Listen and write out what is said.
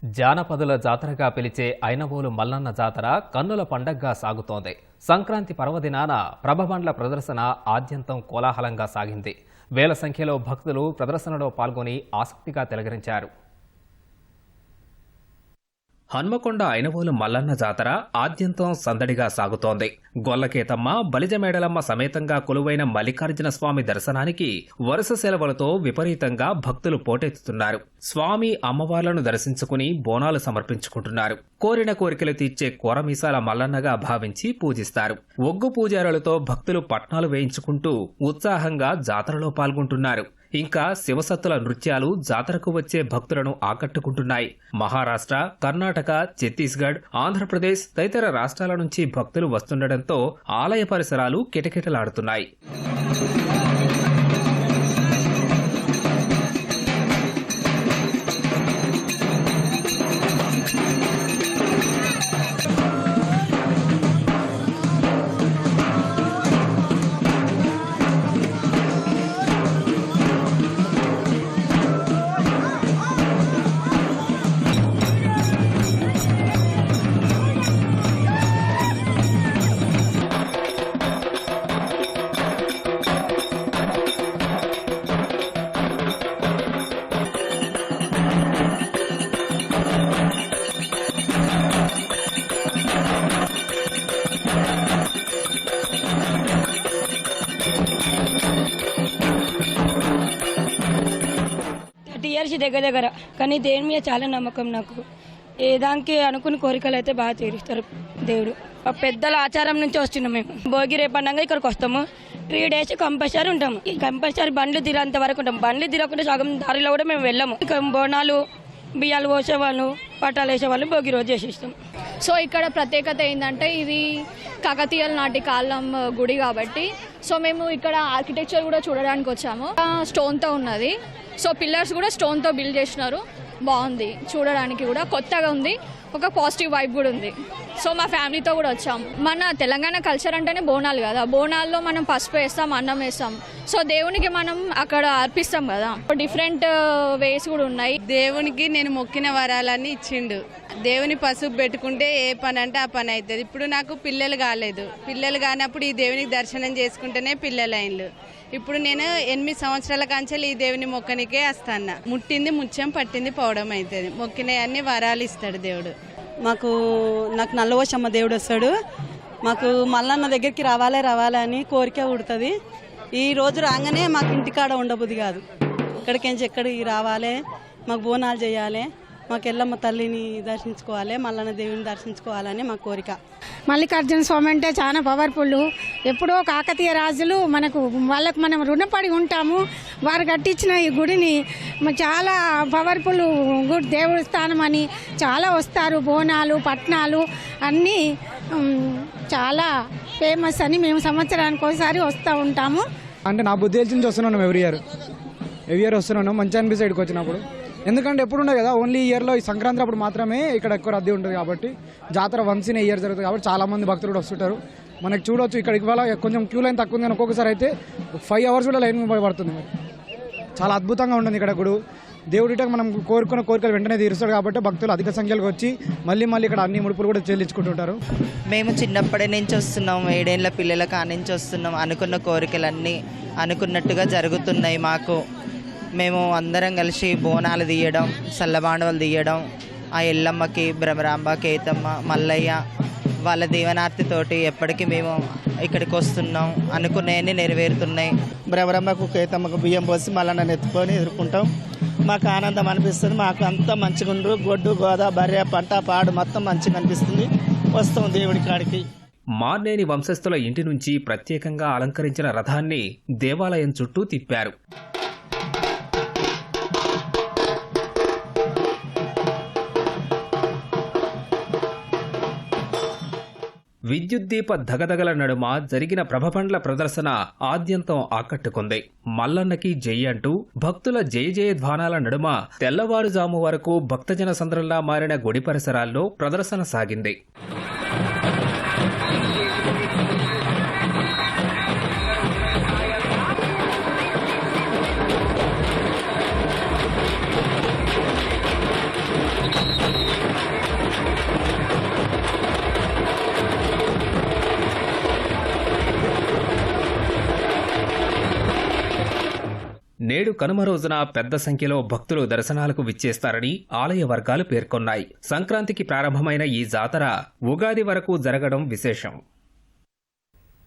జానపదుల జాతరగా పిలిచే ఐనవోలు మల్లన్న జాతర కన్నుల పండగగా సాగుతోంది. సంక్రాంతి పర్వదినాన ప్రభబండ్ల ప్రదర్శన ఆద్యంతం కోలాహలంగా సాగింది. వేల సంఖ్యలో భక్తులు ప్రదర్శనలో పాల్గొని ఆసక్తిగా తిలకరించారు. హన్మకొండ ఐనవోలు మల్లన్న జాతర ఆద్యంతం సందడిగా సాగుతోంది. గొల్లకేతమ్మ, బలిజమేడలమ్మ సమేతంగా కొలువైన మల్లికార్జున స్వామి దర్శనానికి వరుస సెలవులతో విపరీతంగా భక్తులు పోటెత్తుతున్నారు. స్వామి అమ్మవార్లను దర్శించుకుని బోనాలు సమర్పించుకుంటున్నారు. కోరిన కోరికలు తీర్చే కోరమీసాల మల్లన్నగా భావించి పూజిస్తారు. ఒగ్గు పూజారులతో భక్తులు పట్నాలు వేయించుకుంటూ ఉత్సాహంగా జాతరలో పాల్గొంటున్నారు. ఇంకా శివసత్తుల నృత్యాలు జాతరకు వచ్చే భక్తులను ఆకట్టుకుంటున్నాయి. మహారాష్ట్ర, కర్ణాటక, ఛత్తీస్గఢ్, ఆంధ్రప్రదేశ్ తదితర రాష్ట్రాల నుంచి భక్తులు వస్తుండటంతో ఆలయ పరిసరాలు కిటకిటలాడుతున్నాయి. ఇయర్స్ దగ్గర కానీ దేని మీద చాలా నమ్మకం నాకు. ఏదానికి అనుకుని కోరికలు అయితే బాగా తీరుస్తారు దేవుడు. పెద్దల ఆచారం నుంచి వస్తున్నాం మేము. భోగి రేపండంగా ఇక్కడికి వస్తాము. 3 days కంపల్సరీ ఉంటాము. కంపల్సరీ బండ్లు తీరేంత వరకు ఉంటాం. బండ్లు తీరకుండా సగం దారిలో కూడా మేము వెళ్ళాము. బోనాలు, బియ్యాలు పోసేవాళ్ళు, పట్టాలు వేసేవాళ్ళు భోగి రోజు చేసేస్తాం. సో ఇక్కడ ప్రత్యేకత ఏంటంటే ఇది కాకతీయుల నాటి కాలం గుడి కాబట్టి సో మేము ఇక్కడ ఆర్కిటెక్చర్ కూడా చూడడానికి వచ్చాము. స్టోన్తో ఉన్నది. సో పిల్లర్స్ కూడా స్టోన్తో బిల్డ్ చేసినారు. బాగుంది, చూడడానికి కూడా కొత్తగా ఉంది. ఒక పాజిటివ్ వైబ్ కూడా ఉంది. సో మా ఫ్యామిలీతో కూడా వచ్చాము. మన తెలంగాణ కల్చర్ అంటేనే బోనాలు కదా. బోనాల్లో మనం పసుపు వేస్తాం, అన్నం వేస్తాం. సో దేవునికి మనం అక్కడ అర్పిస్తాం కదా. డిఫరెంట్ వేస్ కూడా ఉన్నాయి. దేవునికి నేను మొక్కిన వరాలన్నీ ఇచ్చిండు. దేవుని పసుపు పెట్టుకుంటే ఏ పని అంటే ఆ పని అవుతుంది. ఇప్పుడు నాకు పిల్లలు కాలేదు. పిల్లలు కానప్పుడు ఈ దేవునికి దర్శనం చేసుకుంటేనే పిల్లలు అయిన్లు. ఇప్పుడు నేను 8 సంవత్సరాల కాంచెలు ఈ దేవుని మొక్కనికే వస్తాను. ముట్టింది ముత్యం, పట్టింది పోవడం అవుతుంది. మొక్కినవన్నీ వరాలు ఇస్తాడు దేవుడు. నాకు నల్లవోషమ్మ దేవుడు వస్తాడు. మాకు మల్లన్న దగ్గరికి రావాలి అని కోరిక ఉడుతుంది. ఈ రోజు రాగానే మాకు ఇంటికాడ ఉండబుద్ధి కాదు. ఎక్కడికి రావాలి, మాకు బోనాలు చేయాలి, మాకు ఎల్లమ్మ తల్లిని దర్శించుకోవాలి, మల్లన్న దేవుని దర్శించుకోవాలని మా కోరిక. మల్లికార్జున స్వామి అంటే చాలా పవర్ఫుల్. ఎప్పుడో కాకతీయ రాజులు వాళ్ళకు మనం రుణపడి ఉంటాము. వారు కట్టించిన ఈ గుడిని చాలా పవర్ఫుల్ గుడి, దేవుడి స్థానం అని చాలా వస్తారు. బోనాలు, పట్నాలు అన్నీ చాలా ఫేమస్ అని మేము సంవత్సరానికి ఒకసారి వస్తూ ఉంటాము. అంటే నా బుద్ధి తెలిసి వస్తున్నాను. ఎవ్రీ ఇయర్ వస్తున్నాను మంచాన్బి సైడ్కి వచ్చినప్పుడు. ఎందుకంటే ఎప్పుడు ఉండదు కదా, ఓన్లీ ఇయర్లో ఈ సంక్రాంతి అప్పుడు మాత్రమే ఇక్కడ ఎక్కువ రద్దీ ఉంటుంది కాబట్టి. జాతర వన్స్ ఇన్ ఇయర్ జరుగుతుంది కాబట్టి చాలా మంది భక్తులు కూడా వస్తుంటారు. మనకి చూడవచ్చు ఇక్కడ ఇవాళ కొంచెం క్యూ లైన్ తక్కువ ఉంది కానీ ఒక్కొక్కసారి అయితే 5 hours కూడా లైన్ పడుతుంది. మరి చాలా అద్భుతంగా ఉంటుంది ఇక్కడ గుడి. దేవుడిట మనం కోరుకున్న కోరికలు వెంటనే తీరుస్తాడు కాబట్టి భక్తులు అధిక సంఖ్యలో వచ్చి మళ్ళీ ఇక్కడ అన్ని ముడుపులు కూడా చెల్లించుకుంటుంటారు. మేము చిన్నప్పటి నుంచి వస్తున్నాం. 7 ఏళ్ల పిల్లల కానించి వస్తున్నాం. అనుకున్న కోరికలన్నీ అనుకున్నట్టుగా జరుగుతున్నాయి మాకు. మేము అందరం కలిసి బోనాలు తీయడం, సల్లబాండవలు తీయడం, ఆ ఎల్లమ్మకి, భ్రమరాంబ, కేతమ్మ, మల్లయ్య వాళ్ళ దీవనార్తితోటి ఎప్పటికీ మేము ఇక్కడికి వస్తున్నాం. అనుకునేవన్నీ నెరవేరుతున్నాయి. భ్రమరాంబకు, కేతమ్మకు బియ్యం పోసి మల్లన్న ఎత్తుకొని ఎదుర్కొంటాం. మాకు ఆనందం అనిపిస్తుంది. మాకు అంతా మంచిగా ఉండరు. గొడ్డు, గోదా, బర్రె, పంట, పాడు మొత్తం మంచిగా అనిపిస్తుంది. వస్తాం దేవుడి కాడికి. మార్నేని వంశస్థుల ఇంటి నుంచి ప్రత్యేకంగా అలంకరించిన రథాన్ని దేవాలయం చుట్టూ తిప్పారు. విద్యుత్ దీప ధగధగల నడుమ జరిగిన ప్రభబండ్ల ప్రదర్శన ఆద్యంతం ఆకట్టుకుంది. మల్లన్నకి జై అంటూ భక్తుల జయ జయధ్వానాల నడుమ తెల్లవారుజాము వరకు భక్తజన సంద్రంలా మారిన గుడి పరిసరాల్లో ప్రదర్శన సాగింది. నేడు కనుమ రోజున పెద్ద సంఖ్యలో భక్తులు దర్శనాలకు విచ్చేస్తారని ఆలయ వర్గాలు పేర్కొన్నాయి. సంక్రాంతికి ప్రారంభమైన ఈ జాతర ఉగాది వరకు జరగడం విశేషం.